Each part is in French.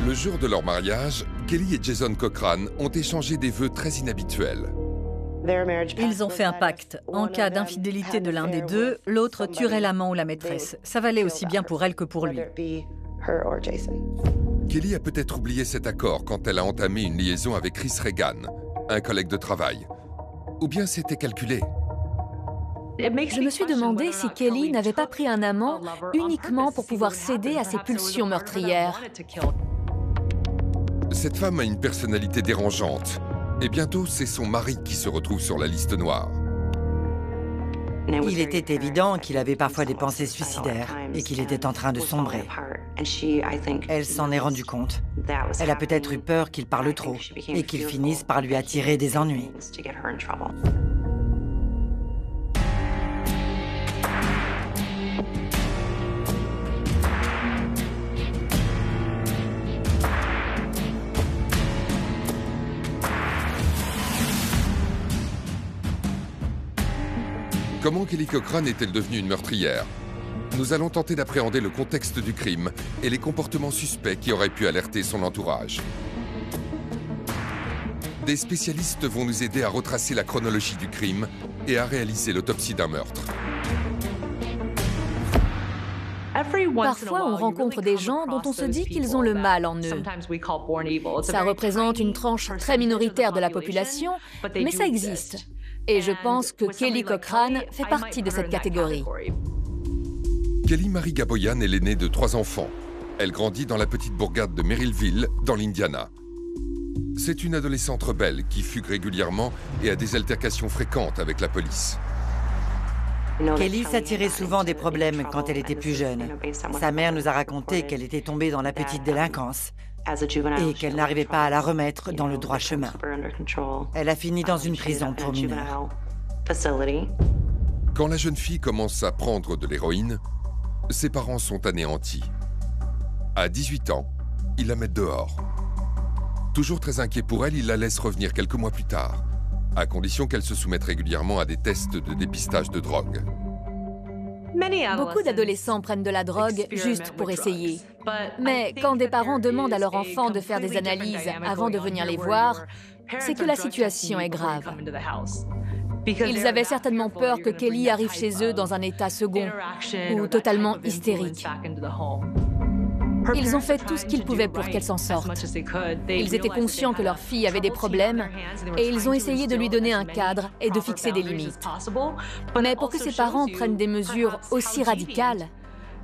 Le jour de leur mariage, Kelly et Jason Cochran ont échangé des vœux très inhabituels. Ils ont fait un pacte. En cas d'infidélité de l'un des deux, l'autre tuerait l'amant ou la maîtresse. Ça valait aussi bien pour elle que pour lui. Kelly a peut-être oublié cet accord quand elle a entamé une liaison avec Chris Reagan, un collègue de travail. Ou bien c'était calculé. Je me suis demandé si Kelly n'avait pas pris un amant uniquement pour pouvoir céder à ses pulsions meurtrières. Cette femme a une personnalité dérangeante. Et bientôt, c'est son mari qui se retrouve sur la liste noire. Il était évident qu'il avait parfois des pensées suicidaires et qu'il était en train de sombrer. Elle s'en est rendue compte. Elle a peut-être eu peur qu'il parle trop et qu'il finisse par lui attirer des ennuis. Comment Kelly Cochran est-elle devenue une meurtrière? Nous allons tenter d'appréhender le contexte du crime et les comportements suspects qui auraient pu alerter son entourage. Des spécialistes vont nous aider à retracer la chronologie du crime et à réaliser l'autopsie d'un meurtre. Parfois, on rencontre des gens dont on se dit qu'ils ont le mal en eux. Ça représente une tranche très minoritaire de la population, mais ça existe. Et je pense que Kelly Cochran fait partie de cette catégorie. Kelly Marie Gaboyan est l'aînée de 3 enfants. Elle grandit dans la petite bourgade de Merrillville, dans l'Indiana. C'est une adolescente rebelle qui fugue régulièrement et a des altercations fréquentes avec la police. Kelly s'attirait souvent des problèmes quand elle était plus jeune. Sa mère nous a raconté qu'elle était tombée dans la petite délinquance et qu'elle n'arrivait pas à la remettre dans le droit chemin. Elle a fini dans une prison pour mineurs. Quand la jeune fille commence à prendre de l'héroïne, ses parents sont anéantis. À 18 ans, ils la mettent dehors. Toujours très inquiet pour elle, il la laisse revenir quelques mois plus tard, à condition qu'elle se soumette régulièrement à des tests de dépistage de drogue. Beaucoup d'adolescents prennent de la drogue juste pour essayer. Mais quand des parents demandent à leur enfant de faire des analyses avant de venir les voir, c'est que la situation est grave. Ils avaient certainement peur que Kelly arrive chez eux dans un état second ou totalement hystérique. Ils ont fait tout ce qu'ils pouvaient pour qu'elle s'en sorte. Ils étaient conscients que leur fille avait des problèmes et ils ont essayé de lui donner un cadre et de fixer des limites. Mais pour que ses parents prennent des mesures aussi radicales,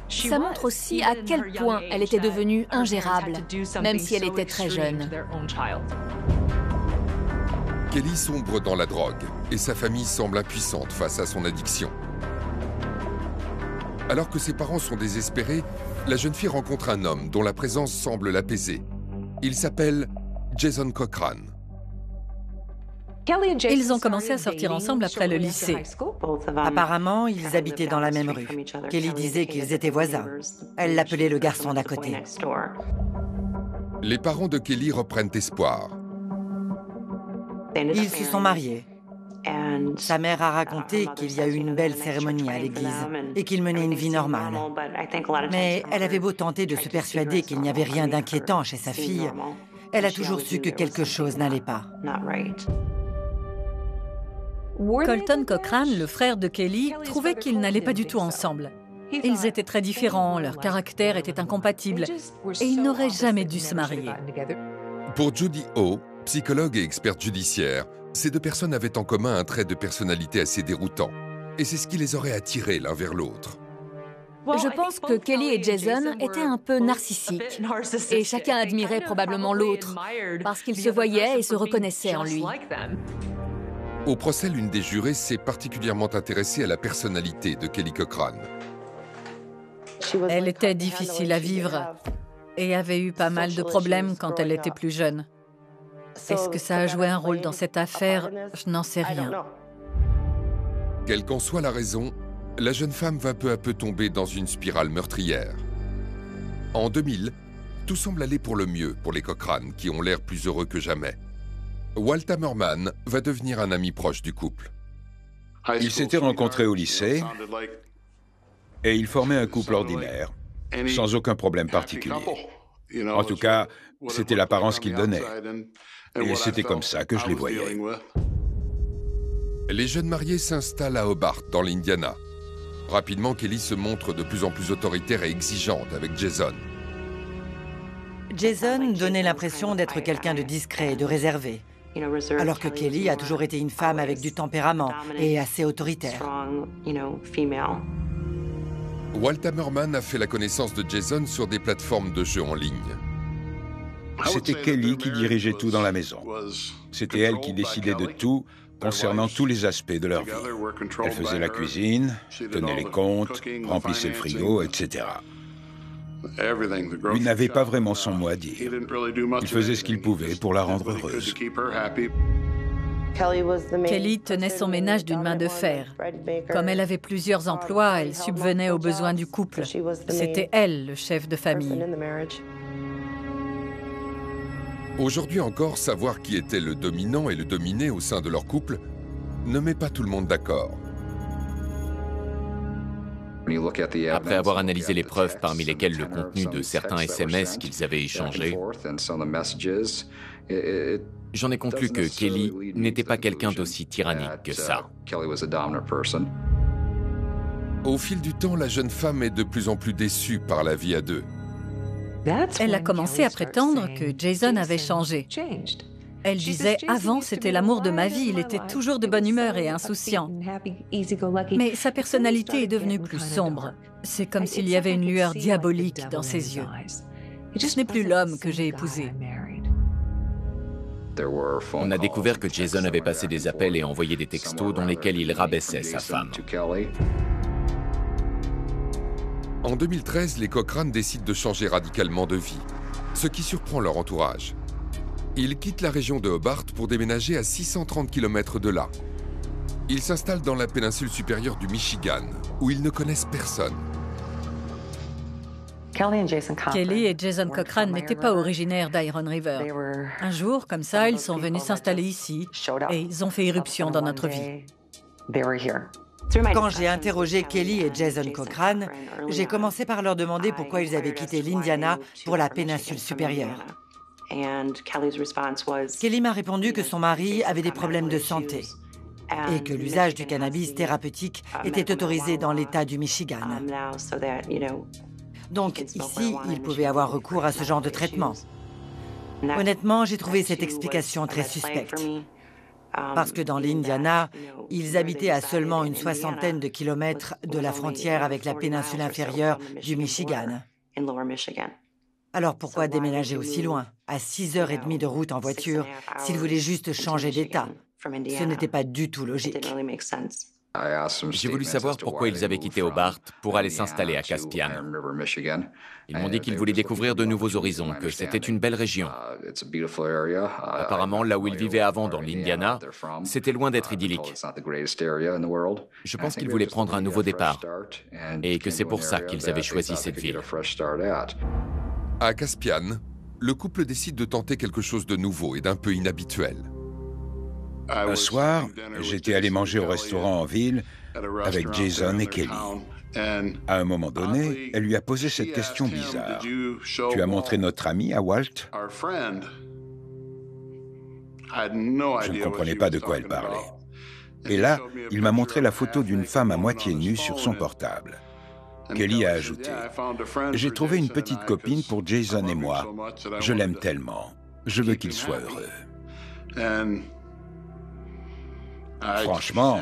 ça montre aussi à quel point elle était devenue ingérable, même si elle était très jeune. Kelly sombre dans la drogue et sa famille semble impuissante face à son addiction. Alors que ses parents sont désespérés, la jeune fille rencontre un homme dont la présence semble l'apaiser. Il s'appelle Jason Cochran. Ils ont commencé à sortir ensemble après le lycée. Apparemment, ils habitaient dans la même rue. Kelly disait qu'ils étaient voisins. Elle l'appelait le garçon d'à côté. Les parents de Kelly reprennent espoir. Ils se sont mariés. Sa mère a raconté qu'il y a eu une belle cérémonie à l'église et qu'il menait une vie normale. Mais elle avait beau tenter de se persuader qu'il n'y avait rien d'inquiétant chez sa fille, elle a toujours su que quelque chose n'allait pas. Colton Cochran, le frère de Kelly, trouvait qu'ils n'allaient pas du tout ensemble. Ils étaient très différents, leurs caractères étaient incompatibles et ils n'auraient jamais dû se marier. Pour Judy O, psychologue et experte judiciaire, ces deux personnes avaient en commun un trait de personnalité assez déroutant. Et c'est ce qui les aurait attirés l'un vers l'autre. Je pense que Kelly et Jason étaient un peu narcissiques. Et chacun admirait probablement l'autre, parce qu'ils se voyaient et se reconnaissaient en lui. Au procès, l'une des jurées s'est particulièrement intéressée à la personnalité de Kelly Cochran. Elle était difficile à vivre et avait eu pas mal de problèmes quand elle était plus jeune. Est-ce que ça a joué un rôle dans cette affaire? Je n'en sais rien. Quelle qu'en soit la raison, la jeune femme va peu à peu tomber dans une spirale meurtrière. En 2000, tout semble aller pour le mieux pour les Cochran, qui ont l'air plus heureux que jamais. Walt Hammerman va devenir un ami proche du couple. Ils s'étaient rencontrés au lycée et ils formaient un couple ordinaire, sans aucun problème particulier. En tout cas, c'était l'apparence qu'ils donnaient. Et c'était comme ça que je les voyais. Les jeunes mariés s'installent à Hobart, dans l'Indiana. Rapidement, Kelly se montre de plus en plus autoritaire et exigeante avec Jason. Jason donnait l'impression d'être quelqu'un de discret et de réservé, alors que Kelly a toujours été une femme avec du tempérament et assez autoritaire. Walt Hammerman a fait la connaissance de Jason sur des plateformes de jeux en ligne. C'était Kelly qui dirigeait tout dans la maison. C'était elle qui décidait de tout concernant tous les aspects de leur vie. Elle faisait la cuisine, tenait les comptes, remplissait le frigo, etc. Lui n'avait pas vraiment son mot à dire. Il faisait ce qu'il pouvait pour la rendre heureuse. Kelly tenait son ménage d'une main de fer. Comme elle avait plusieurs emplois, elle subvenait aux besoins du couple. C'était elle, le chef de famille. Aujourd'hui encore, savoir qui était le dominant et le dominé au sein de leur couple ne met pas tout le monde d'accord. Après avoir analysé les preuves parmi lesquelles le contenu de certains SMS qu'ils avaient échangés, j'en ai conclu que Kelly n'était pas quelqu'un d'aussi tyrannique que ça. Au fil du temps, la jeune femme est de plus en plus déçue par la vie à deux. Elle a commencé à prétendre que Jason avait changé. Elle disait « Avant, c'était l'amour de ma vie, il était toujours de bonne humeur et insouciant. Mais sa personnalité est devenue plus sombre. C'est comme s'il y avait une lueur diabolique dans ses yeux. Ce n'est plus l'homme que j'ai épousé. » On a découvert que Jason avait passé des appels et envoyé des textos dans lesquels il rabaissait sa femme. En 2013, les Cochrane décident de changer radicalement de vie, ce qui surprend leur entourage. Ils quittent la région de Hobart pour déménager à 630 km de là. Ils s'installent dans la péninsule supérieure du Michigan, où ils ne connaissent personne. Kelly et Jason Cochrane n'étaient pas originaires d'Iron River. Un jour, comme ça, ils sont venus s'installer ici et ils ont fait irruption dans notre vie. Quand j'ai interrogé Kelly et Jason Cochrane, j'ai commencé par leur demander pourquoi ils avaient quitté l'Indiana pour la péninsule supérieure. Kelly m'a répondu que son mari avait des problèmes de santé et que l'usage du cannabis thérapeutique était autorisé dans l'État du Michigan. Donc ici, il pouvait avoir recours à ce genre de traitement. Honnêtement, j'ai trouvé cette explication très suspecte. Parce que dans l'Indiana, ils habitaient à seulement une soixantaine de kilomètres de la frontière avec la péninsule inférieure du Michigan. Alors pourquoi déménager aussi loin, à 6h30 de route en voiture, s'ils voulaient juste changer d'État? Ce n'était pas du tout logique. J'ai voulu savoir pourquoi ils avaient quitté Hobart pour aller s'installer à Caspian. Ils m'ont dit qu'ils voulaient découvrir de nouveaux horizons, que c'était une belle région. Apparemment, là où ils vivaient avant, dans l'Indiana, c'était loin d'être idyllique. Je pense qu'ils voulaient prendre un nouveau départ, et que c'est pour ça qu'ils avaient choisi cette ville. À Caspian, le couple décide de tenter quelque chose de nouveau et d'un peu inhabituel. Un soir, j'étais allé manger au restaurant en ville avec Jason et Kelly. À un moment donné, elle lui a posé cette question bizarre. « Tu as montré notre ami à Walt ?» Je ne comprenais pas de quoi elle parlait. Et là, il m'a montré la photo d'une femme à moitié nue sur son portable. Kelly a ajouté « J'ai trouvé une petite copine pour Jason et moi. Je l'aime tellement. Je veux qu'il soit heureux. » Franchement,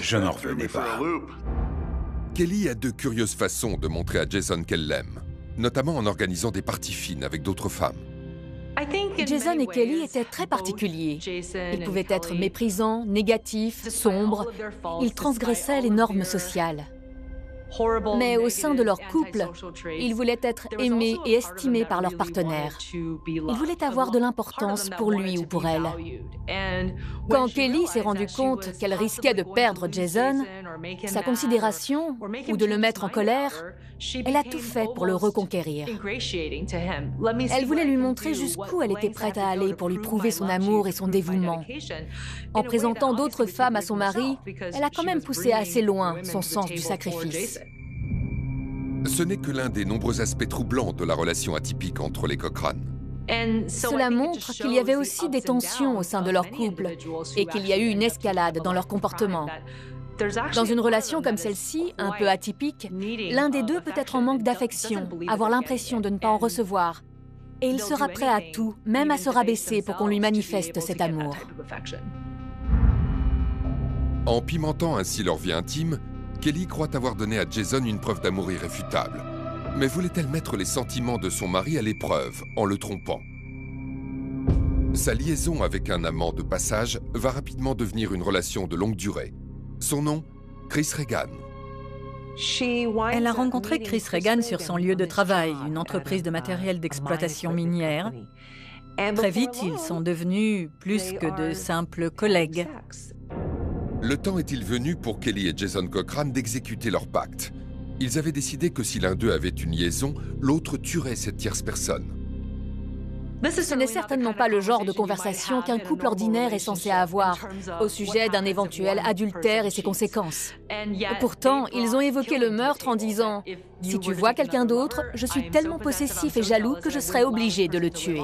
je n'en revenais pas. Kelly a deux curieuses façons de montrer à Jason qu'elle l'aime, notamment en organisant des parties fines avec d'autres femmes. Jason et Kelly étaient très particuliers. Ils pouvaient être méprisants, négatifs, sombres. Ils transgressaient les normes sociales. Mais au sein de leur couple, ils voulaient être aimés et estimés par leur partenaire. Ils voulaient avoir de l'importance pour lui ou pour elle. Quand Kelly s'est rendue compte qu'elle risquait de perdre Jason, sa considération ou de le mettre en colère, elle a tout fait pour le reconquérir. Elle voulait lui montrer jusqu'où elle était prête à aller pour lui prouver son amour et son dévouement. En présentant d'autres femmes à son mari, elle a quand même poussé assez loin son sens du sacrifice. Ce n'est que l'un des nombreux aspects troublants de la relation atypique entre les Cochrane. Cela montre qu'il y avait aussi des tensions au sein de leur couple et qu'il y a eu une escalade dans leur comportement. Dans une relation comme celle-ci, un peu atypique, l'un des deux peut être en manque d'affection, avoir l'impression de ne pas en recevoir. Et il sera prêt à tout, même à se rabaisser pour qu'on lui manifeste cet amour. En pimentant ainsi leur vie intime, Kelly croit avoir donné à Jason une preuve d'amour irréfutable. Mais voulait-elle mettre les sentiments de son mari à l'épreuve en le trompant? Sa liaison avec un amant de passage va rapidement devenir une relation de longue durée. Son nom, Chris Regan. Elle a rencontré Chris Regan sur son lieu de travail, une entreprise de matériel d'exploitation minière. Très vite, ils sont devenus plus que de simples collègues. Le temps est-il venu pour Kelly et Jason Cochrane d'exécuter leur pacte? Ils avaient décidé que si l'un d'eux avait une liaison, l'autre tuerait cette tierce personne. Ce n'est certainement pas le genre de conversation qu'un couple ordinaire est censé avoir au sujet d'un éventuel adultère et ses conséquences. Pourtant, ils ont évoqué le meurtre en disant « Si tu vois quelqu'un d'autre, je suis tellement possessif et jaloux que je serais obligé de le tuer. »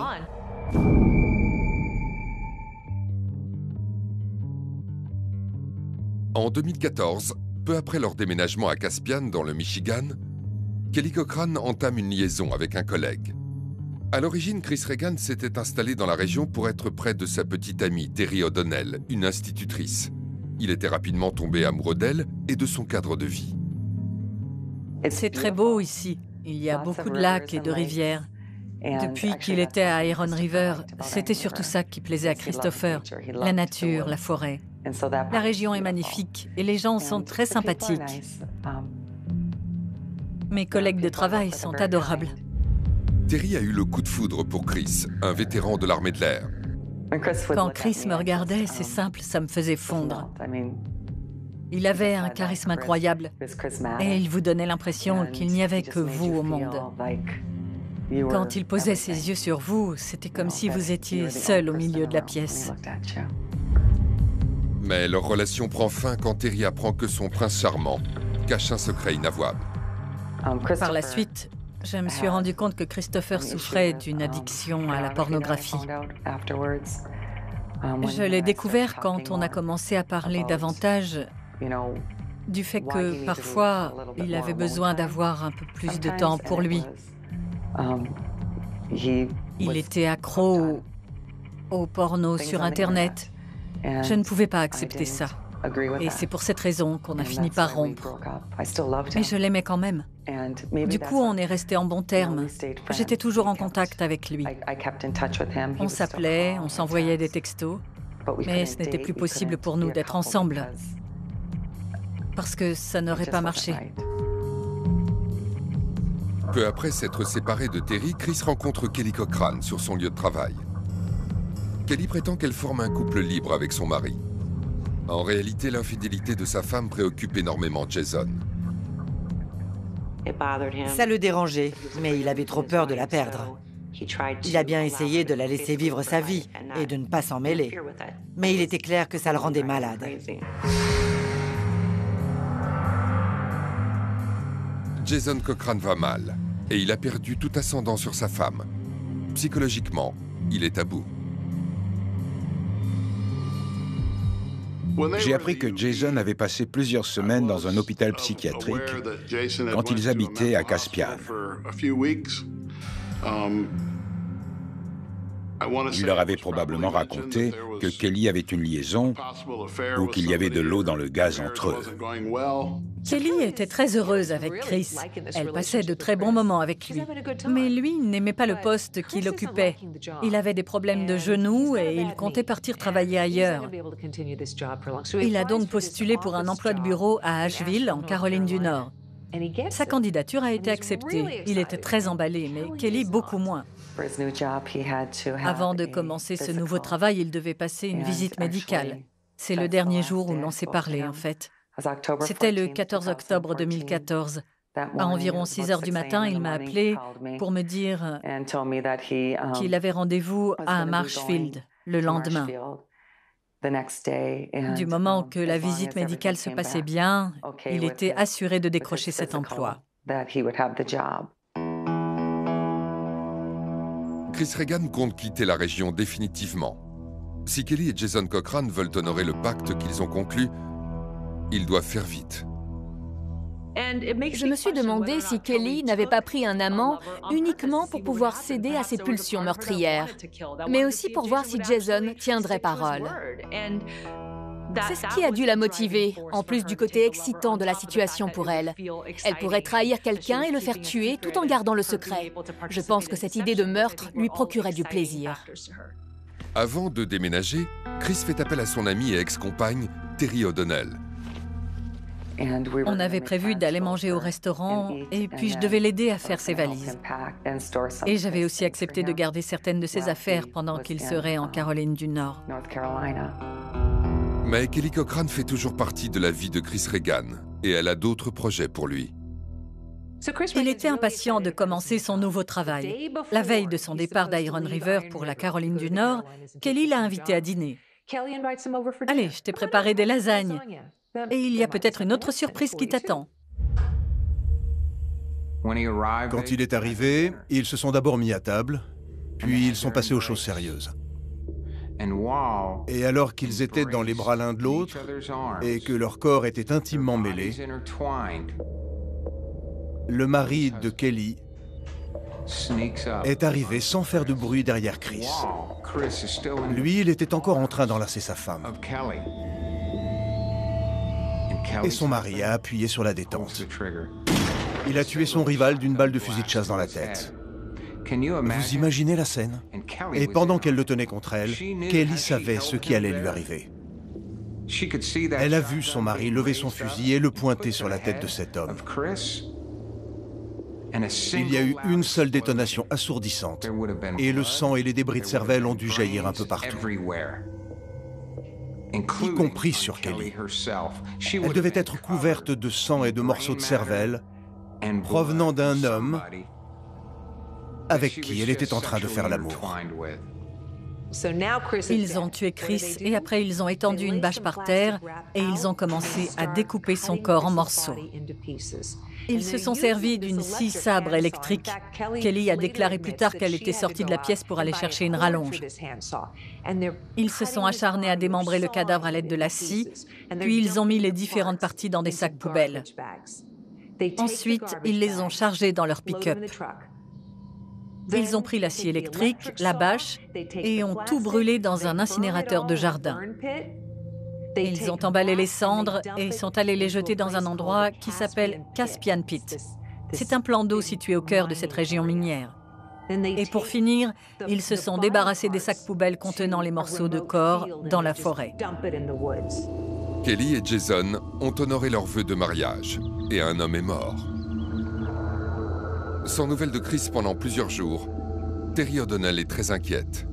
En 2014, peu après leur déménagement à Caspian, dans le Michigan, Kelly Cochrane entame une liaison avec un collègue. À l'origine, Chris Regan s'était installé dans la région pour être près de sa petite amie, Terry O'Donnell, une institutrice. Il était rapidement tombé amoureux d'elle et de son cadre de vie. C'est très beau ici. Il y a beaucoup de lacs et de rivières. Depuis qu'il était à Iron River, c'était surtout ça qui plaisait à Christopher, la nature, la forêt. La région est magnifique et les gens sont très sympathiques. Mes collègues de travail sont adorables. Terry a eu le coup de foudre pour Chris, un vétéran de l'armée de l'air. Quand Chris me regardait, c'est simple, ça me faisait fondre. Il avait un charisme incroyable et il vous donnait l'impression qu'il n'y avait que vous au monde. Quand il posait ses yeux sur vous, c'était comme si vous étiez seul au milieu de la pièce. Mais leur relation prend fin quand Terry apprend que son prince charmant cache un secret inavouable. Par la suite, je me suis rendu compte que Christopher souffrait d'une addiction à la pornographie. Je l'ai découvert quand on a commencé à parler davantage du fait que parfois, il avait besoin d'avoir un peu plus de temps pour lui. Il était accro au porno sur Internet. Je ne pouvais pas accepter ça. Et c'est pour cette raison qu'on a fini par rompre. Mais je l'aimais quand même. Du coup, on est resté en bons termes. J'étais toujours en contact avec lui. On s'appelait, on s'envoyait des textos, mais ce n'était plus possible pour nous d'être ensemble, parce que ça n'aurait pas marché. Peu après s'être séparé de Terry, Chris rencontre Kelly Cochrane sur son lieu de travail. Kelly prétend qu'elle forme un couple libre avec son mari. En réalité, l'infidélité de sa femme préoccupe énormément Jason. Ça le dérangeait, mais il avait trop peur de la perdre. Il a bien essayé de la laisser vivre sa vie et de ne pas s'en mêler. Mais il était clair que ça le rendait malade. Jason Cochrane va mal et il a perdu tout ascendant sur sa femme. Psychologiquement, il est à bout. J'ai appris que Jason avait passé plusieurs semaines dans un hôpital psychiatrique quand ils habitaient à Caspian. Il leur avait probablement raconté que Kelly avait une liaison ou qu'il y avait de l'eau dans le gaz entre eux. Kelly était très heureuse avec Chris. Elle passait de très bons moments avec lui. Mais lui n'aimait pas le poste qu'il occupait. Il avait des problèmes de genoux et il comptait partir travailler ailleurs. Il a donc postulé pour un emploi de bureau à Asheville, en Caroline du Nord. Sa candidature a été acceptée. Il était très emballé, mais Kelly beaucoup moins. Avant de commencer ce nouveau travail, il devait passer une visite médicale. C'est le dernier jour où l'on s'est parlé, en fait. C'était le 14 octobre 2014. À environ 6 heures du matin, il m'a appelé pour me dire qu'il avait rendez-vous à Marshfield le lendemain. Du moment que la visite médicale se passait bien, il était assuré de décrocher cet emploi. Chris Regan compte quitter la région définitivement. Si Kelly et Jason Cochran veulent honorer le pacte qu'ils ont conclu, ils doivent faire vite. Je me suis demandé si Kelly n'avait pas pris un amant uniquement pour pouvoir céder à ses pulsions meurtrières, mais aussi pour voir si Jason tiendrait parole. C'est ce qui a dû la motiver, en plus du côté excitant de la situation pour elle. Elle pourrait trahir quelqu'un et le faire tuer tout en gardant le secret. Je pense que cette idée de meurtre lui procurait du plaisir. Avant de déménager, Chris fait appel à son amie et ex-compagne, Terry O'Donnell. On avait prévu d'aller manger au restaurant et puis je devais l'aider à faire ses valises. Et j'avais aussi accepté de garder certaines de ses affaires pendant qu'il serait en Caroline du Nord. Mais Kelly Cochran fait toujours partie de la vie de Chris Regan et elle a d'autres projets pour lui. Il était impatient de commencer son nouveau travail. La veille de son départ d'Iron River pour la Caroline du Nord, Kelly l'a invité à dîner. « Allez, je t'ai préparé des lasagnes. Et il y a peut-être une autre surprise qui t'attend. » Quand il est arrivé, ils se sont d'abord mis à table, puis ils sont passés aux choses sérieuses. Et alors qu'ils étaient dans les bras l'un de l'autre et que leurs corps étaient intimement mêlés, le mari de Kelly est arrivé sans faire de bruit derrière Chris. Lui, il était encore en train d'enlacer sa femme. Et son mari a appuyé sur la détente. Il a tué son rival d'une balle de fusil de chasse dans la tête. Vous imaginez la scène? Et pendant qu'elle le tenait contre elle, Kelly savait ce qui allait lui arriver. Elle a vu son mari lever son fusil et le pointer sur la tête de cet homme. Il y a eu une seule détonation assourdissante, et le sang et les débris de cervelle ont dû jaillir un peu partout, y compris sur Kelly. Elle devait être couverte de sang et de morceaux de cervelle provenant d'un homme avec qui elle était en train de faire l'amour. Ils ont tué Chris et après ils ont étendu une bâche par terre et ils ont commencé à découper son corps en morceaux. Ils se sont servis d'une scie sabre électrique. Kelly a déclaré plus tard qu'elle était sortie de la pièce pour aller chercher une rallonge. Ils se sont acharnés à démembrer le cadavre à l'aide de la scie, puis ils ont mis les différentes parties dans des sacs poubelles. Ensuite, ils les ont chargés dans leur pick-up. Ils ont pris la scie électrique, la bâche, et ont tout brûlé dans un incinérateur de jardin. Ils ont emballé les cendres et sont allés les jeter dans un endroit qui s'appelle Caspian Pit. C'est un plan d'eau situé au cœur de cette région minière. Et pour finir, ils se sont débarrassés des sacs poubelles contenant les morceaux de corps dans la forêt. Kelly et Jason ont honoré leur vœu de mariage et un homme est mort. Sans nouvelles de Chris pendant plusieurs jours, Terry O'Donnell est très inquiète.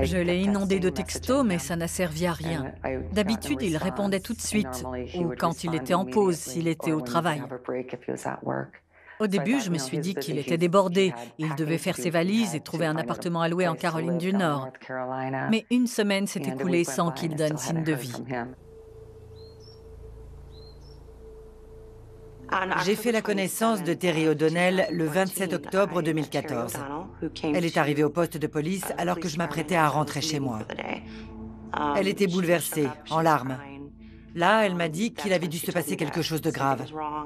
Je l'ai inondé de textos, mais ça n'a servi à rien. D'habitude, il répondait tout de suite, ou quand il était en pause, s'il était au travail. Au début, je me suis dit qu'il était débordé. Il devait faire ses valises et trouver un appartement à louer en Caroline du Nord. Mais une semaine s'est écoulée sans qu'il donne signe de vie. J'ai fait la connaissance de Terry O'Donnell le 27 octobre 2014. Elle est arrivée au poste de police alors que je m'apprêtais à rentrer chez moi. Elle était bouleversée, en larmes. Là, elle m'a dit qu'il avait dû se passer quelque chose de grave.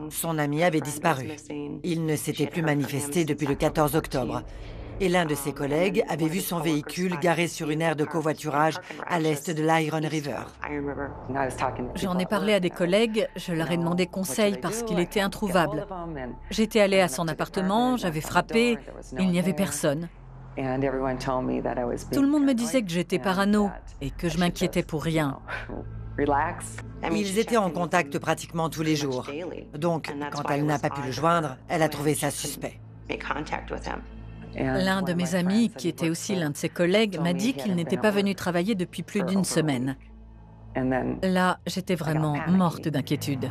Son ami avait disparu. Il ne s'était plus manifesté depuis le 14 octobre. Et l'un de ses collègues avait vu son véhicule garé sur une aire de covoiturage à l'est de l'Iron River. J'en ai parlé à des collègues, je leur ai demandé conseil parce qu'il était introuvable. J'étais allée à son appartement, j'avais frappé, il n'y avait personne. Tout le monde me disait que j'étais parano et que je m'inquiétais pour rien. Ils étaient en contact pratiquement tous les jours. Donc, quand elle n'a pas pu le joindre, elle a trouvé ça suspect. L'un de mes amis, qui était aussi l'un de ses collègues, m'a dit qu'il n'était pas venu travailler depuis plus d'une semaine. Là, j'étais vraiment morte d'inquiétude.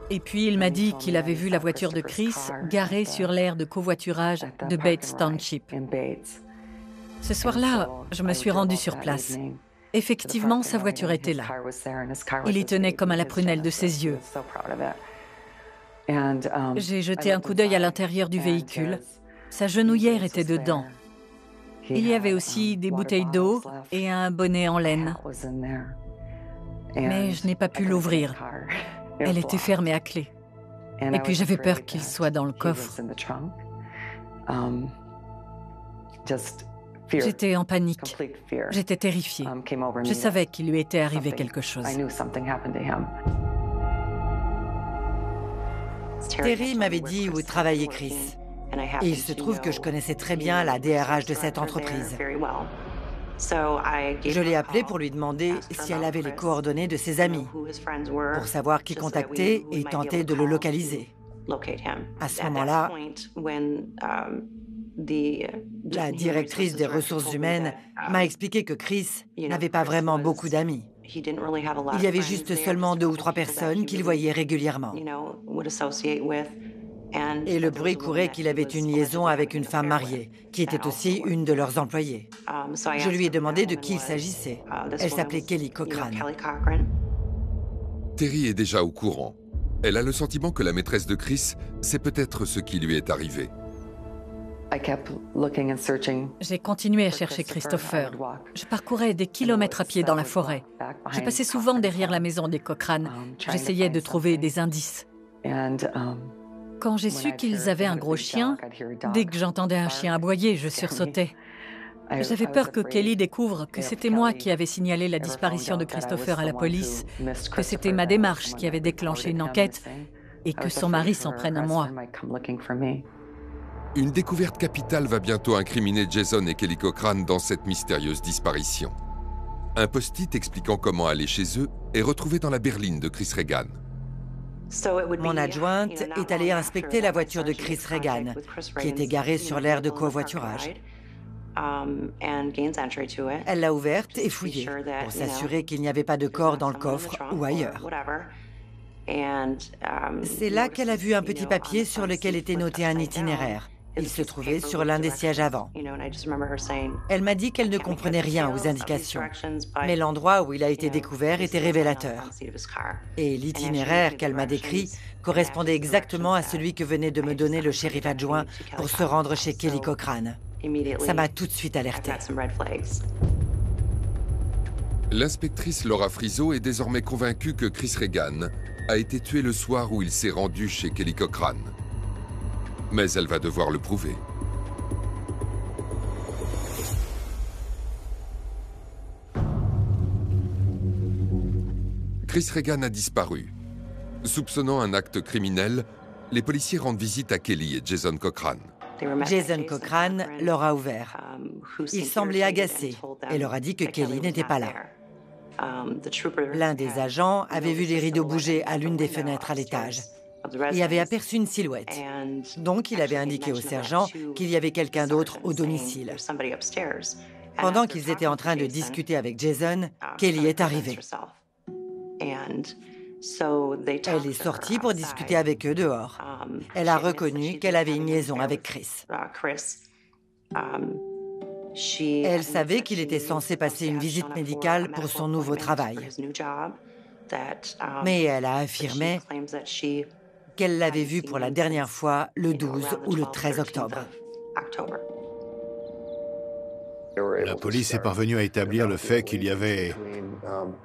Et puis, il m'a dit qu'il avait vu la voiture de Chris garée sur l'aire de covoiturage de Bates Township. Ce soir-là, je me suis rendue sur place. Effectivement, sa voiture était là. Il y tenait comme à la prunelle de ses yeux. J'ai jeté un coup d'œil à l'intérieur du véhicule. Sa genouillère était dedans. Il y avait aussi des bouteilles d'eau et un bonnet en laine. Mais je n'ai pas pu l'ouvrir. Elle était fermée à clé. Et puis j'avais peur qu'il soit dans le coffre. J'étais en panique. J'étais terrifiée. Je savais qu'il lui était arrivé quelque chose. Terry m'avait dit où travaillait Chris. Et il se trouve que je connaissais très bien la DRH de cette entreprise. Je l'ai appelée pour lui demander si elle avait les coordonnées de ses amis, pour savoir qui contacter et tenter de le localiser. À ce moment-là, la directrice des ressources humaines m'a expliqué que Chris n'avait pas vraiment beaucoup d'amis. Il y avait juste seulement 2 ou 3 personnes qu'il voyait régulièrement. Et le bruit courait qu'il avait une liaison avec une femme mariée, qui était aussi une de leurs employées. Je lui ai demandé de qui il s'agissait. Elle s'appelait Kelly Cochran. Terry est déjà au courant. Elle a le sentiment que la maîtresse de Chris sait peut-être ce qui lui est arrivé. J'ai continué à chercher Christopher. Je parcourais des kilomètres à pied dans la forêt. Je passais souvent derrière la maison des Cochran. J'essayais de trouver des indices. Quand j'ai su qu'ils avaient un gros chien, dès que j'entendais un chien aboyer, je sursautais. J'avais peur que Kelly découvre que c'était moi qui avais signalé la disparition de Christopher à la police, que c'était ma démarche qui avait déclenché une enquête et que son mari s'en prenne à moi. Une découverte capitale va bientôt incriminer Jason et Kelly Cochran dans cette mystérieuse disparition. Un post-it expliquant comment aller chez eux est retrouvé dans la berline de Chris Regan. Mon adjointe est allée inspecter la voiture de Chris Regan, qui était garée sur l'aire de covoiturage. Elle l'a ouverte et fouillée pour s'assurer qu'il n'y avait pas de corps dans le coffre ou ailleurs. C'est là qu'elle a vu un petit papier sur lequel était noté un itinéraire. Il se trouvait sur l'un des sièges avant. Elle m'a dit qu'elle ne comprenait rien aux indications, mais l'endroit où il a été découvert était révélateur. Et l'itinéraire qu'elle m'a décrit correspondait exactement à celui que venait de me donner le shérif adjoint pour se rendre chez Kelly Cochran. Ça m'a tout de suite alertée. L'inspectrice Laura Friso est désormais convaincue que Chris Regan a été tué le soir où il s'est rendu chez Kelly Cochran. Mais elle va devoir le prouver. Chris Regan a disparu. Soupçonnant un acte criminel, les policiers rendent visite à Kelly et Jason Cochran. Jason Cochran leur a ouvert. Il semblait agacé et leur a dit que Kelly n'était pas là. L'un des agents avait vu les rideaux bouger à l'une des fenêtres à l'étage et avait aperçu une silhouette. Donc, il avait indiqué au sergent qu'il y avait quelqu'un d'autre au domicile. Pendant qu'ils étaient en train de discuter avec Jason, Kelly est arrivée. Elle est sortie pour discuter avec eux dehors. Elle a reconnu qu'elle avait une liaison avec Chris. Elle savait qu'il était censé passer une visite médicale pour son nouveau travail. Mais elle a affirmé qu'elle l'avait vu pour la dernière fois le 12 ou le 13 octobre. La police est parvenue à établir le fait qu'il y avait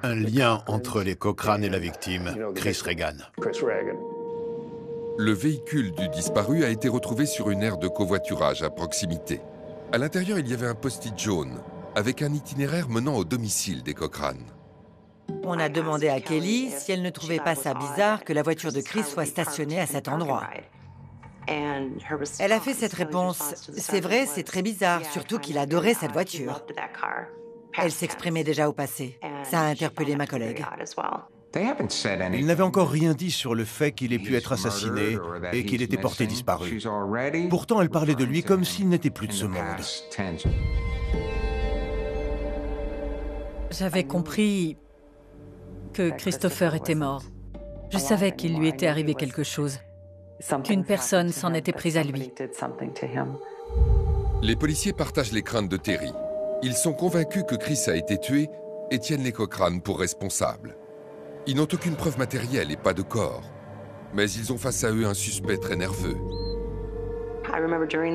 un lien entre les Cochran et la victime, Chris Regan. Le véhicule du disparu a été retrouvé sur une aire de covoiturage à proximité. À l'intérieur, il y avait un post-it jaune avec un itinéraire menant au domicile des Cochran. On a demandé à Kelly si elle ne trouvait pas ça bizarre que la voiture de Chris soit stationnée à cet endroit. Elle a fait cette réponse « C'est vrai, c'est très bizarre, surtout qu'il adorait cette voiture ». Elle s'exprimait déjà au passé. Ça a interpellé ma collègue. Il n'avait encore rien dit sur le fait qu'il ait pu être assassiné et qu'il était porté disparu. Pourtant, elle parlait de lui comme s'il n'était plus de ce monde. J'avais compris que Christopher était mort. Je savais qu'il lui était arrivé quelque chose, qu'une personne s'en était prise à lui. Les policiers partagent les craintes de Terry. Ils sont convaincus que Chris a été tué et tiennent les Cochran pour responsables. Ils n'ont aucune preuve matérielle et pas de corps. Mais ils ont face à eux un suspect très nerveux.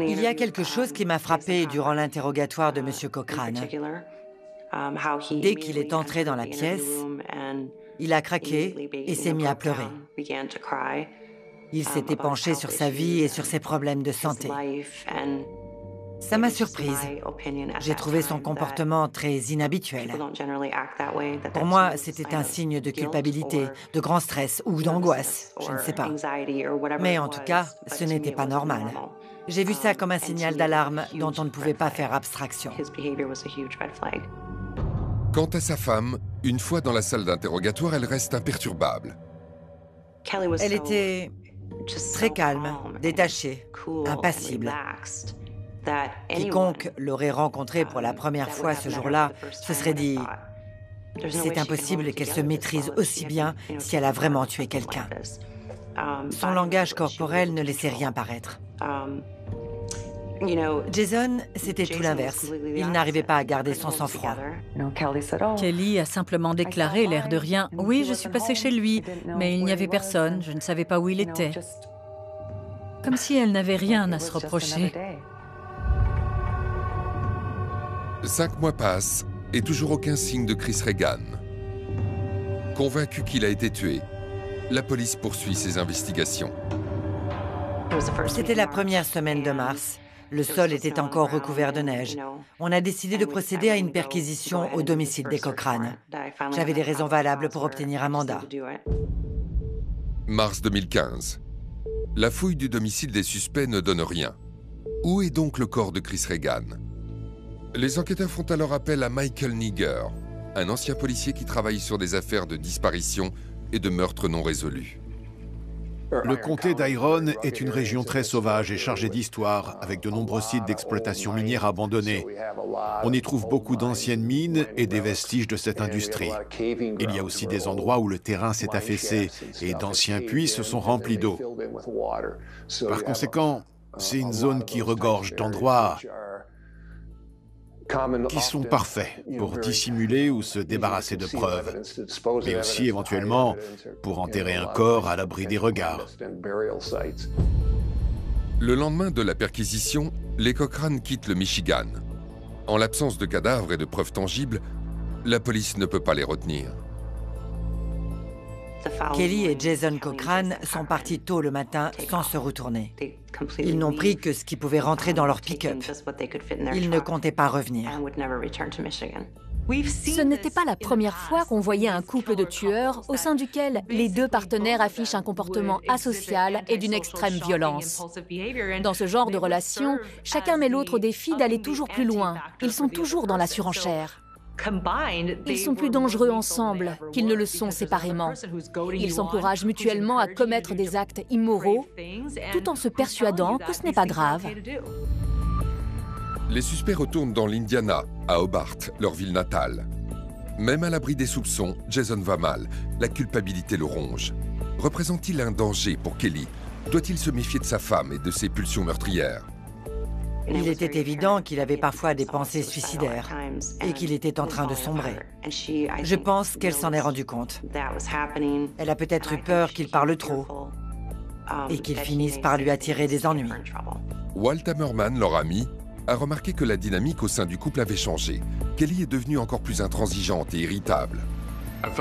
Il y a quelque chose qui m'a frappé durant l'interrogatoire de M. Cochrane. Dès qu'il est entré dans la pièce, il a craqué et s'est mis à pleurer. Il s'était penché sur sa vie et sur ses problèmes de santé. Ça m'a surprise. J'ai trouvé son comportement très inhabituel. Pour moi, c'était un signe de culpabilité, de grand stress ou d'angoisse, je ne sais pas. Mais en tout cas, ce n'était pas normal. J'ai vu ça comme un signal d'alarme dont on ne pouvait pas faire abstraction. Quant à sa femme, une fois dans la salle d'interrogatoire, elle reste imperturbable. Elle était très calme, détachée, impassible. Quiconque l'aurait rencontrée pour la première fois ce jour-là se serait dit « C'est impossible qu'elle se maîtrise aussi bien si elle a vraiment tué quelqu'un. » Son langage corporel ne laissait rien paraître. Jason, c'était tout l'inverse. Il n'arrivait pas à garder son sang-froid. Kelly a simplement déclaré, l'air de rien, « Oui, je suis passée chez lui, mais il n'y avait personne, je ne savais pas où il était. » Comme si elle n'avait rien à se reprocher. 5 mois passent et toujours aucun signe de Chris Regan. Convaincu qu'il a été tué, la police poursuit ses investigations. C'était la première semaine de mars. Le sol était encore recouvert de neige. On a décidé de procéder à une perquisition au domicile des Cochrane. J'avais des raisons valables pour obtenir un mandat. Mars 2015. La fouille du domicile des suspects ne donne rien. Où est donc le corps de Chris Regan? Les enquêteurs font alors appel à Michael Niger, un ancien policier qui travaille sur des affaires de disparition et de meurtres non résolus. Le comté d'Iron est une région très sauvage et chargée d'histoire, avec de nombreux sites d'exploitation minière abandonnés. On y trouve beaucoup d'anciennes mines et des vestiges de cette industrie. Il y a aussi des endroits où le terrain s'est affaissé et d'anciens puits se sont remplis d'eau. Par conséquent, c'est une zone qui regorge d'endroits qui sont parfaits pour dissimuler ou se débarrasser de preuves, mais aussi éventuellement pour enterrer un corps à l'abri des regards. Le lendemain de la perquisition, les Cochrane quittent le Michigan. En l'absence de cadavres et de preuves tangibles, la police ne peut pas les retenir. Kelly et Jason Cochrane sont partis tôt le matin sans se retourner. Ils n'ont pris que ce qui pouvait rentrer dans leur pick-up. Ils ne comptaient pas revenir. Ce n'était pas la première fois qu'on voyait un couple de tueurs au sein duquel les deux partenaires affichent un comportement asocial et d'une extrême violence. Dans ce genre de relation, chacun met l'autre au défi d'aller toujours plus loin. Ils sont toujours dans la surenchère. Ils sont plus dangereux ensemble qu'ils ne le sont séparément. Ils s'encouragent mutuellement à commettre des actes immoraux, tout en se persuadant que ce n'est pas grave. Les suspects retournent dans l'Indiana, à Hobart, leur ville natale. Même à l'abri des soupçons, Jason va mal. La culpabilité le ronge. Représente-t-il un danger pour Kelly? Doit-il se méfier de sa femme et de ses pulsions meurtrières? Il était évident qu'il avait parfois des pensées suicidaires et qu'il était en train de sombrer. Je pense qu'elle s'en est rendue compte. Elle a peut-être eu peur qu'il parle trop et qu'il finisse par lui attirer des ennuis. Walt Hammerman, leur ami, a remarqué que la dynamique au sein du couple avait changé. Kelly est devenue encore plus intransigeante et irritable.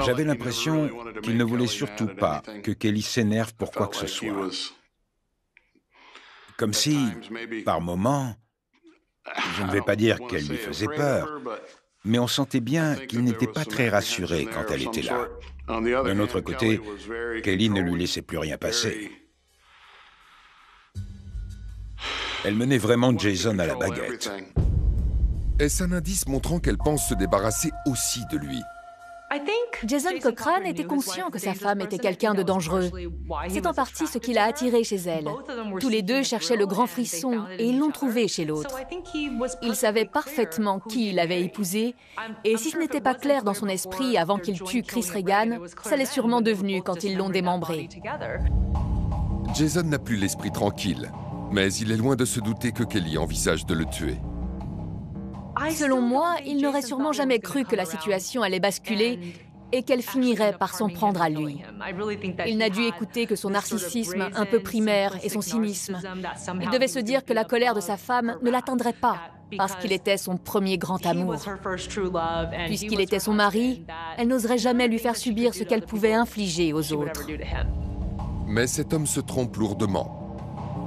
J'avais l'impression qu'il ne voulait surtout pas que Kelly s'énerve pour quoi que ce soit. Comme si, par moments, je ne vais pas dire qu'elle lui faisait peur, mais on sentait bien qu'il n'était pas très rassuré quand elle était là. D'un autre côté, Kelly ne lui laissait plus rien passer. Elle menait vraiment Jason à la baguette. Est-ce un indice montrant qu'elle pense se débarrasser aussi de lui? Jason Cochrane était conscient que sa femme était quelqu'un de dangereux. C'est en partie ce qui l'a attiré chez elle. Tous les deux cherchaient le grand frisson et ils l'ont trouvé chez l'autre. Il savait parfaitement qui il avait épousé et si ce n'était pas clair dans son esprit avant qu'il tue Chris Regan, ça l'est sûrement devenu quand ils l'ont démembré. Jason n'a plus l'esprit tranquille, mais il est loin de se douter que Kelly envisage de le tuer. Selon moi, il n'aurait sûrement jamais cru que la situation allait basculer et qu'elle finirait par s'en prendre à lui. Il n'a dû écouter que son narcissisme un peu primaire et son cynisme. Il devait se dire que la colère de sa femme ne l'atteindrait pas, parce qu'il était son premier grand amour. Puisqu'il était son mari, elle n'oserait jamais lui faire subir ce qu'elle pouvait infliger aux autres. Mais cet homme se trompe lourdement.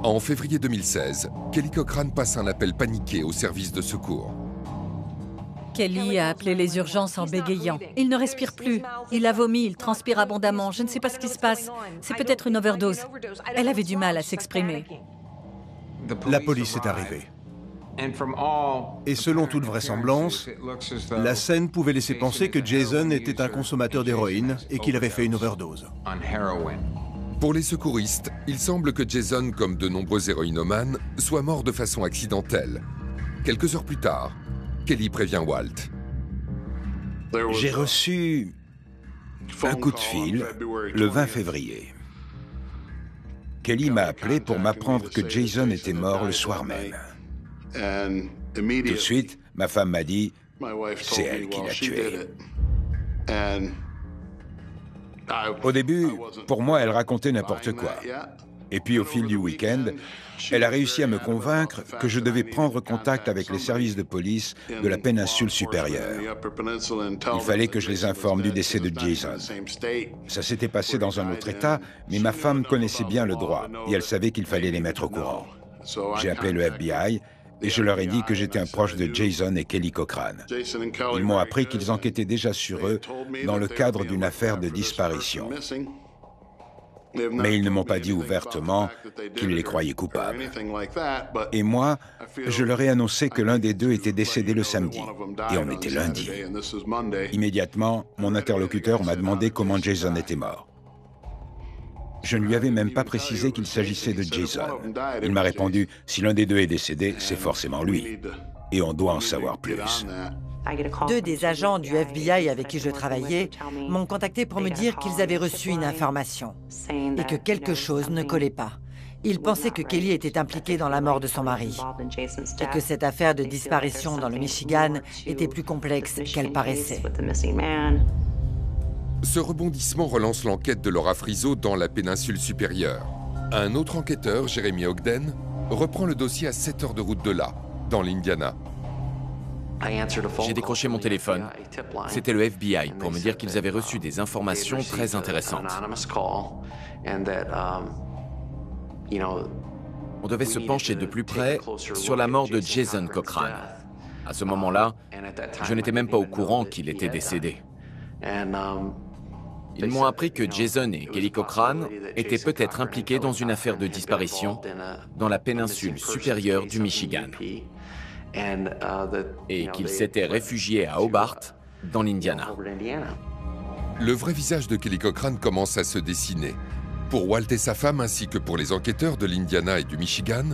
En février 2016, Kelly Cochran passe un appel paniqué au service de secours. Kelly a appelé les urgences en bégayant. Il ne respire plus. Il a vomi, il transpire abondamment. Je ne sais pas ce qui se passe. C'est peut-être une overdose. Elle avait du mal à s'exprimer. La police est arrivée. Et selon toute vraisemblance, la scène pouvait laisser penser que Jason était un consommateur d'héroïne et qu'il avait fait une overdose. Pour les secouristes, il semble que Jason, comme de nombreux héroïnomanes, soit mort de façon accidentelle. Quelques heures plus tard, Kelly prévient Walt. J'ai reçu un coup de fil le 20 février. Kelly m'a appelé pour m'apprendre que Jason était mort le soir même. Tout de suite, ma femme m'a dit, c'est elle qui l'a tué. Au début, pour moi, elle racontait n'importe quoi. Et puis, au fil du week-end, elle a réussi à me convaincre que je devais prendre contact avec les services de police de la péninsule supérieure. Il fallait que je les informe du décès de Jason. Ça s'était passé dans un autre État, mais ma femme connaissait bien le droit et elle savait qu'il fallait les mettre au courant. J'ai appelé le FBI et je leur ai dit que j'étais un proche de Jason et Kelly Cochran. Ils m'ont appris qu'ils enquêtaient déjà sur eux dans le cadre d'une affaire de disparition. Mais ils ne m'ont pas dit ouvertement qu'ils les croyaient coupables. Et moi, je leur ai annoncé que l'un des deux était décédé le samedi, et on était lundi. Immédiatement, mon interlocuteur m'a demandé comment Jason était mort. Je ne lui avais même pas précisé qu'il s'agissait de Jason. Il m'a répondu, si l'un des deux est décédé, c'est forcément lui. Et on doit en savoir plus. Deux des agents du FBI avec qui je travaillais m'ont contacté pour me dire qu'ils avaient reçu une information et que quelque chose ne collait pas. Ils pensaient que Kelly était impliquée dans la mort de son mari et que cette affaire de disparition dans le Michigan était plus complexe qu'elle paraissait. Ce rebondissement relance l'enquête de Laura Friso dans la péninsule supérieure. Un autre enquêteur, Jeremy Ogden, reprend le dossier à 7 heures de route de là, dans l'Indiana. J'ai décroché mon téléphone. C'était le FBI pour me dire qu'ils avaient reçu des informations très intéressantes. On devait se pencher de plus près sur la mort de Jason Cochran. À ce moment-là, je n'étais même pas au courant qu'il était décédé. Ils m'ont appris que Jason et Kelly Cochran étaient peut-être impliqués dans une affaire de disparition dans la péninsule supérieure du Michigan et qu'ils s'étaient réfugiés à Hobart, dans l'Indiana. Le vrai visage de Kelly Cochran commence à se dessiner. Pour Walt et sa femme, ainsi que pour les enquêteurs de l'Indiana et du Michigan,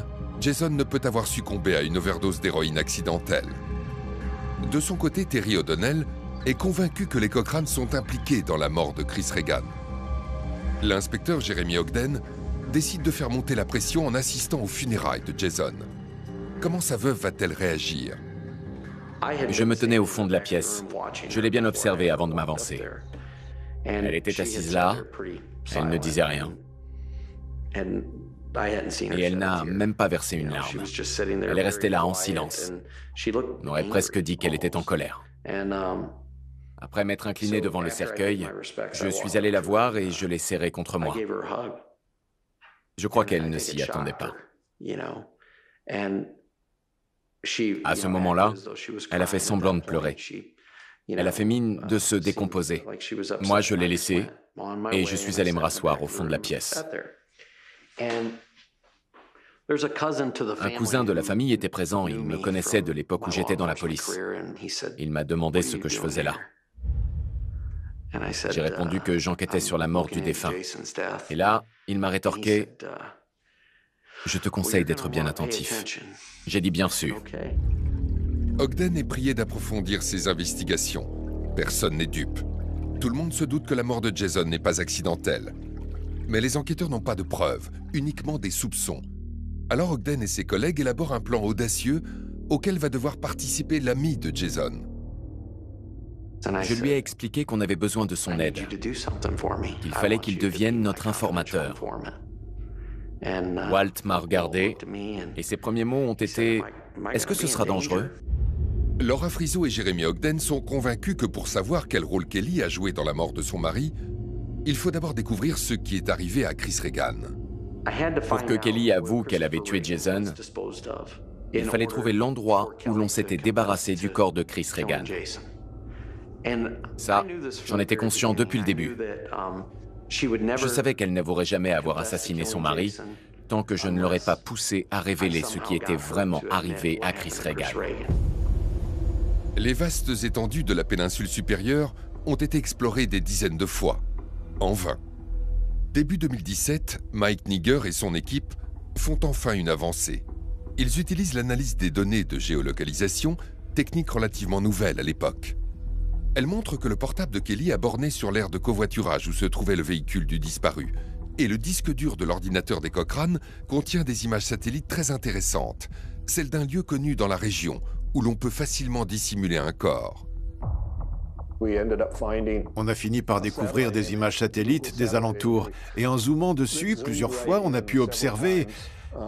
Jason ne peut avoir succombé à une overdose d'héroïne accidentelle. De son côté, Terry O'Donnell est convaincu que les Cochran sont impliqués dans la mort de Chris Reagan. L'inspecteur Jeremy Ogden décide de faire monter la pression en assistant aux funérailles de Jason. Comment sa veuve va-t-elle réagir? Je me tenais au fond de la pièce. Je l'ai bien observée avant de m'avancer. Elle était assise là, elle ne disait rien. Et elle n'a même pas versé une larme. Elle est restée là en silence. On aurait presque dit qu'elle était en colère. Après m'être incliné devant le cercueil, je suis allé la voir et je l'ai serrée contre moi. Je crois qu'elle ne s'y attendait pas. À ce moment-là, elle a fait semblant de pleurer. Elle a fait mine de se décomposer. Moi, je l'ai laissée et je suis allé me rasseoir au fond de la pièce. Un cousin de la famille était présent, il me connaissait de l'époque où j'étais dans la police. Il m'a demandé ce que je faisais là. J'ai répondu que j'enquêtais sur la mort du défunt. Et là, il m'a rétorqué « Je te conseille d'être bien attentif. » J'ai dit « Bien sûr. » Ogden est prié d'approfondir ses investigations. Personne n'est dupe. Tout le monde se doute que la mort de Jason n'est pas accidentelle. Mais les enquêteurs n'ont pas de preuves, uniquement des soupçons. Alors Ogden et ses collègues élaborent un plan audacieux auquel va devoir participer l'ami de Jason. Je lui ai expliqué qu'on avait besoin de son aide, qu'il fallait qu'il devienne notre informateur. Walt m'a regardé et ses premiers mots ont été « Est-ce que ce sera dangereux ?» Laura Friso et Jeremy Ogden sont convaincus que pour savoir quel rôle Kelly a joué dans la mort de son mari, il faut d'abord découvrir ce qui est arrivé à Chris Regan. Pour que Kelly avoue qu'elle avait tué Jason, il fallait trouver l'endroit où l'on s'était débarrassé du corps de Chris Regan. Ça, j'en étais conscient depuis le début. Je savais qu'elle n'avouerait jamais avoir assassiné son mari tant que je ne l'aurais pas poussé à révéler ce qui était vraiment arrivé à Chris Regan. Les vastes étendues de la péninsule supérieure ont été explorées des dizaines de fois, en vain. Début 2017, Mike Niger et son équipe font enfin une avancée. Ils utilisent l'analyse des données de géolocalisation, technique relativement nouvelle à l'époque. Elle montre que le portable de Kelly a borné sur l'aire de covoiturage où se trouvait le véhicule du disparu. Et le disque dur de l'ordinateur des Cochrane contient des images satellites très intéressantes, celles d'un lieu connu dans la région, où l'on peut facilement dissimuler un corps. On a fini par découvrir des images satellites des alentours, et en zoomant dessus plusieurs fois, on a pu observer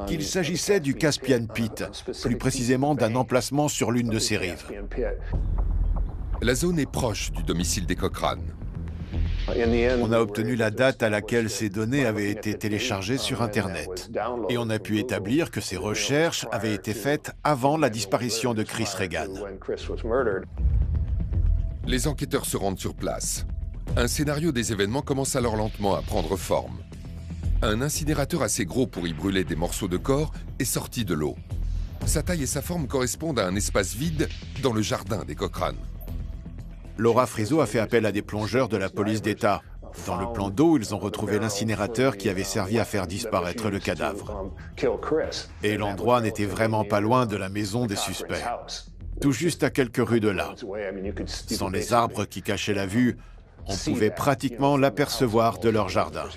qu'il s'agissait du Caspian Pit, plus précisément d'un emplacement sur l'une de ses rives. La zone est proche du domicile des Cochrane. On a obtenu la date à laquelle ces données avaient été téléchargées sur Internet. Et on a pu établir que ces recherches avaient été faites avant la disparition de Chris Regan. Les enquêteurs se rendent sur place. Un scénario des événements commence alors lentement à prendre forme. Un incinérateur assez gros pour y brûler des morceaux de corps est sorti de l'eau. Sa taille et sa forme correspondent à un espace vide dans le jardin des Cochrane. Laura Friso a fait appel à des plongeurs de la police d'État. Dans le plan d'eau, ils ont retrouvé l'incinérateur qui avait servi à faire disparaître le cadavre. Et l'endroit n'était vraiment pas loin de la maison des suspects, tout juste à quelques rues de là. Sans les arbres qui cachaient la vue, on pouvait pratiquement l'apercevoir de leur jardin.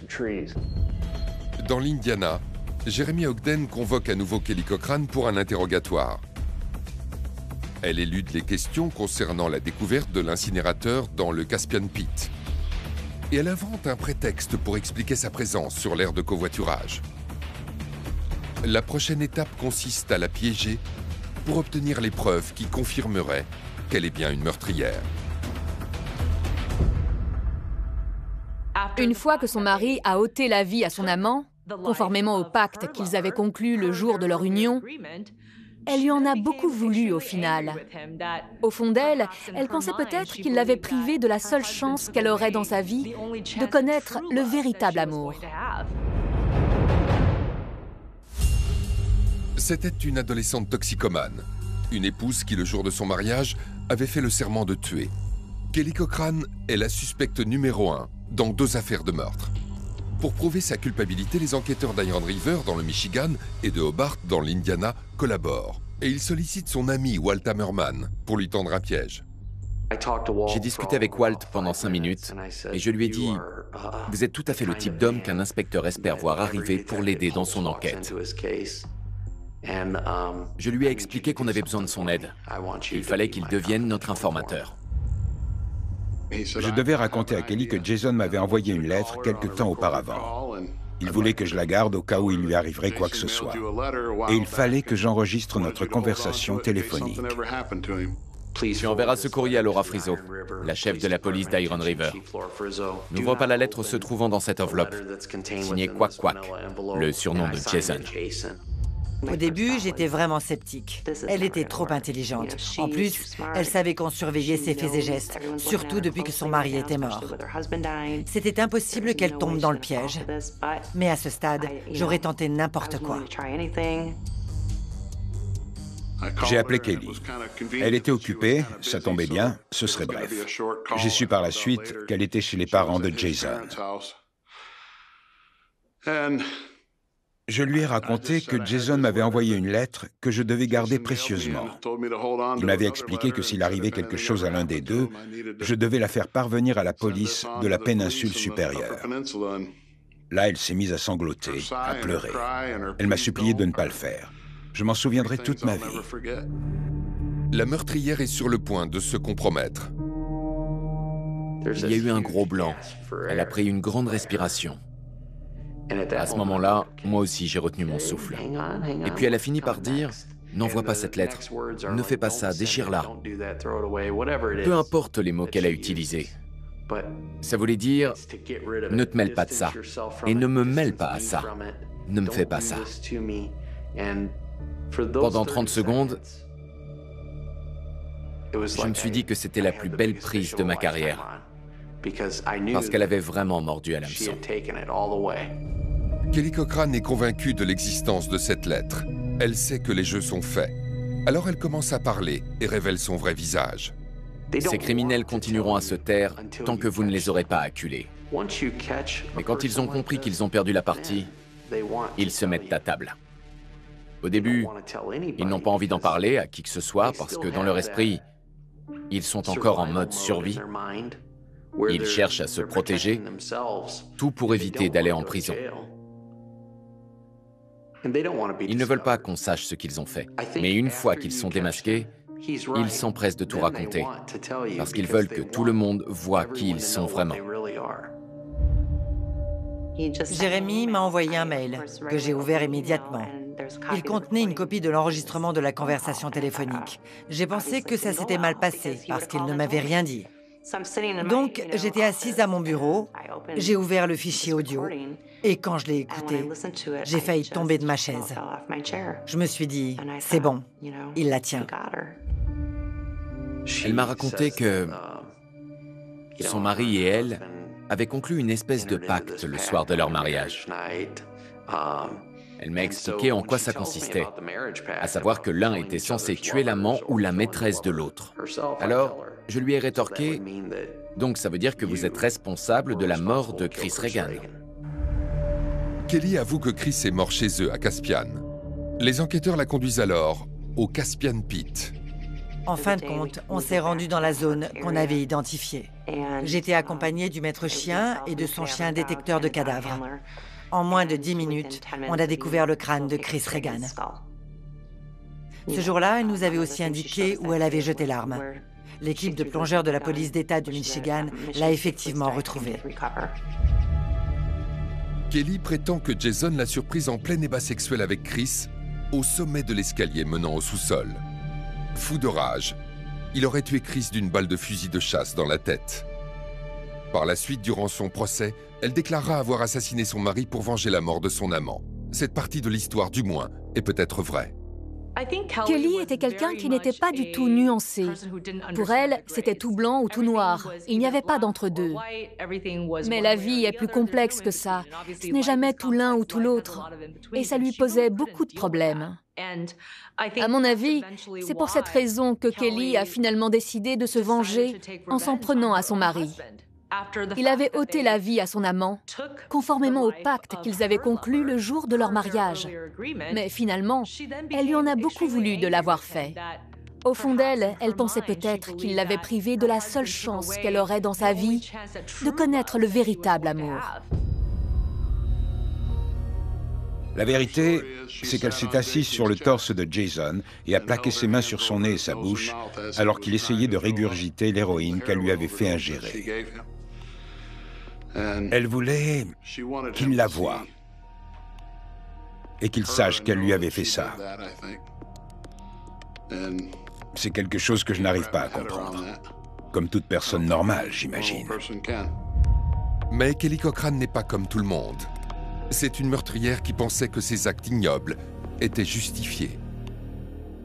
Dans l'Indiana, Jeremy Ogden convoque à nouveau Kelly Cochrane pour un interrogatoire. Elle élude les questions concernant la découverte de l'incinérateur dans le Caspian Pit. Et elle invente un prétexte pour expliquer sa présence sur l'aire de covoiturage. La prochaine étape consiste à la piéger pour obtenir les preuves qui confirmeraient qu'elle est bien une meurtrière. Une fois que son mari a ôté la vie à son amant, conformément au pacte qu'ils avaient conclu le jour de leur union, elle lui en a beaucoup voulu au final. Au fond d'elle, elle pensait peut-être qu'il l'avait privée de la seule chance qu'elle aurait dans sa vie de connaître le véritable amour. C'était une adolescente toxicomane, une épouse qui, le jour de son mariage, avait fait le serment de tuer. Kelly Cochrane est la suspecte numéro 1 dans 2 affaires de meurtre. Pour prouver sa culpabilité, les enquêteurs d'Iron River dans le Michigan et de Hobart dans l'Indiana collaborent. Et ils sollicitent son ami Walt Hammerman pour lui tendre un piège. J'ai discuté avec Walt pendant 5 minutes et je lui ai dit « Vous êtes tout à fait le type d'homme qu'un inspecteur espère voir arriver pour l'aider dans son enquête. » Je lui ai expliqué qu'on avait besoin de son aide. Il fallait qu'il devienne notre informateur. Je devais raconter à Kelly que Jason m'avait envoyé une lettre quelque temps auparavant. Il voulait que je la garde au cas où il lui arriverait quoi que ce soit. Et il fallait que j'enregistre notre conversation téléphonique. Tu enverras ce courrier à Laura Friso, la chef de la police d'Iron River. N'ouvre pas la lettre se trouvant dans cette enveloppe, signée Quack Quack, le surnom de Jason. Au début, j'étais vraiment sceptique. Elle était trop intelligente. En plus, elle savait qu'on surveillait ses faits et gestes, surtout depuis que son mari était mort. C'était impossible qu'elle tombe dans le piège. Mais à ce stade, j'aurais tenté n'importe quoi. J'ai appelé Kelly. Elle était occupée, ça tombait bien, ce serait bref. J'ai su par la suite qu'elle était chez les parents de Jason. Je lui ai raconté que Jason m'avait envoyé une lettre que je devais garder précieusement. Il m'avait expliqué que s'il arrivait quelque chose à l'un des deux, je devais la faire parvenir à la police de la péninsule supérieure. Là, elle s'est mise à sangloter, à pleurer. Elle m'a supplié de ne pas le faire. Je m'en souviendrai toute ma vie. La meurtrière est sur le point de se compromettre. Il y a eu un gros blanc. Elle a pris une grande respiration. À ce moment-là, moi aussi, j'ai retenu mon souffle. Et puis elle a fini par dire « N'envoie pas cette lettre. Ne fais pas ça, déchire-la. » Peu importe les mots qu'elle a utilisés. Ça voulait dire « Ne te mêle pas de ça. Et ne me mêle pas à ça. Ne me fais pas ça. » Pendant 30 secondes, je me suis dit que c'était la plus belle prise de ma carrière. Parce qu'elle avait vraiment mordu à l'hameçon. Kelly Cochran est convaincue de l'existence de cette lettre. Elle sait que les jeux sont faits. Alors elle commence à parler et révèle son vrai visage. Ces criminels continueront à se taire tant que vous ne les aurez pas acculés. Mais quand ils ont compris qu'ils ont perdu la partie, ils se mettent à table. Au début, ils n'ont pas envie d'en parler à qui que ce soit parce que dans leur esprit, ils sont encore en mode survie. Ils cherchent à se protéger, tout pour éviter d'aller en prison. Ils ne veulent pas qu'on sache ce qu'ils ont fait. Mais une fois qu'ils sont démasqués, ils s'empressent de tout raconter, parce qu'ils veulent que tout le monde voie qui ils sont vraiment. Jérémy m'a envoyé un mail que j'ai ouvert immédiatement. Il contenait une copie de l'enregistrement de la conversation téléphonique. J'ai pensé que ça s'était mal passé parce qu'il ne m'avait rien dit. Donc, j'étais assise à mon bureau, j'ai ouvert le fichier audio et quand je l'ai écouté, j'ai failli tomber de ma chaise. Je me suis dit, c'est bon, il la tient. Elle m'a raconté que son mari et elle avaient conclu une espèce de pacte le soir de leur mariage. Elle m'a expliqué en quoi ça consistait, à savoir que l'un était censé tuer l'amant ou la maîtresse de l'autre. Alors, je lui ai rétorqué, donc ça veut dire que vous êtes responsable de la mort de Chris Regan. Kelly avoue que Chris est mort chez eux à Caspian. Les enquêteurs la conduisent alors au Caspian Pit. En fin de compte, on s'est rendu dans la zone qu'on avait identifiée. J'étais accompagnée du maître chien et de son chien détecteur de cadavres. En moins de 10 minutes, on a découvert le crâne de Chris Regan. Ce jour-là, elle nous avait aussi indiqué où elle avait jeté l'arme. L'équipe de plongeurs de la police d'État du Michigan l'a effectivement retrouvée. Kelly prétend que Jason l'a surprise en plein ébat sexuel avec Chris, au sommet de l'escalier menant au sous-sol. Fou de rage, il aurait tué Chris d'une balle de fusil de chasse dans la tête. Par la suite, durant son procès, elle déclarera avoir assassiné son mari pour venger la mort de son amant. Cette partie de l'histoire, du moins, est peut-être vraie. Kelly était quelqu'un qui n'était pas du tout nuancé. Pour elle, c'était tout blanc ou tout noir. Il n'y avait pas d'entre-deux. Mais la vie est plus complexe que ça. Ce n'est jamais tout l'un ou tout l'autre. Et ça lui posait beaucoup de problèmes. À mon avis, c'est pour cette raison que Kelly a finalement décidé de se venger en s'en prenant à son mari. Il avait ôté la vie à son amant, conformément au pacte qu'ils avaient conclu le jour de leur mariage. Mais finalement, elle lui en a beaucoup voulu de l'avoir fait. Au fond d'elle, elle pensait peut-être qu'il l'avait privée de la seule chance qu'elle aurait dans sa vie de connaître le véritable amour. La vérité, c'est qu'elle s'est assise sur le torse de Jason et a plaqué ses mains sur son nez et sa bouche alors qu'il essayait de régurgiter l'héroïne qu'elle lui avait fait ingérer. Elle voulait qu'il la voie et qu'il sache qu'elle lui avait fait ça. C'est quelque chose que je n'arrive pas à comprendre. Comme toute personne normale, j'imagine. Mais Kelly Cochran n'est pas comme tout le monde. C'est une meurtrière qui pensait que ses actes ignobles étaient justifiés.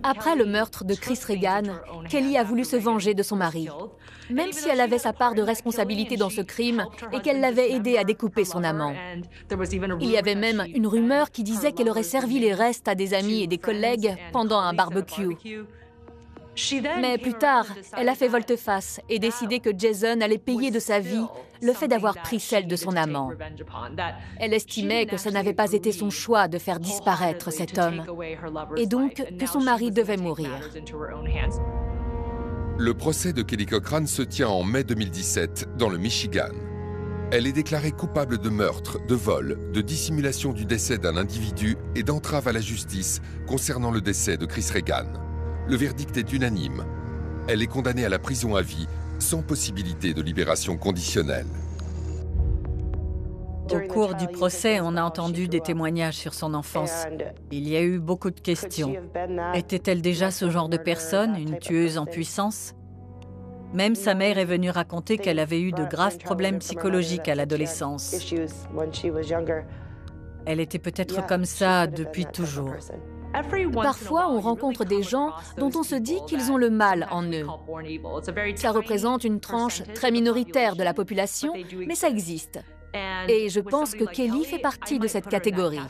Après le meurtre de Chris Regan, Kelly a voulu se venger de son mari. Même si elle avait sa part de responsabilité dans ce crime et qu'elle l'avait aidé à découper son amant. Il y avait même une rumeur qui disait qu'elle aurait servi les restes à des amis et des collègues pendant un barbecue. Mais plus tard, elle a fait volte-face et décidé que Jason allait payer de sa vie le fait d'avoir pris celle de son amant. Elle estimait que ça n'avait pas été son choix de faire disparaître cet homme, et donc que son mari devait mourir. Le procès de Kelly Cochran se tient en mai 2017 dans le Michigan. Elle est déclarée coupable de meurtre, de vol, de dissimulation du décès d'un individu et d'entrave à la justice concernant le décès de Chris Regan. Le verdict est unanime. Elle est condamnée à la prison à vie, sans possibilité de libération conditionnelle. Au cours du procès, on a entendu des témoignages sur son enfance. Il y a eu beaucoup de questions. Était-elle déjà ce genre de personne, une tueuse en puissance? Même sa mère est venue raconter qu'elle avait eu de graves problèmes psychologiques à l'adolescence. Elle était peut-être comme ça depuis toujours. Parfois, on rencontre des gens dont on se dit qu'ils ont le mal en eux. Ça représente une tranche très minoritaire de la population, mais ça existe. Et je pense que Kelly fait partie de cette catégorie.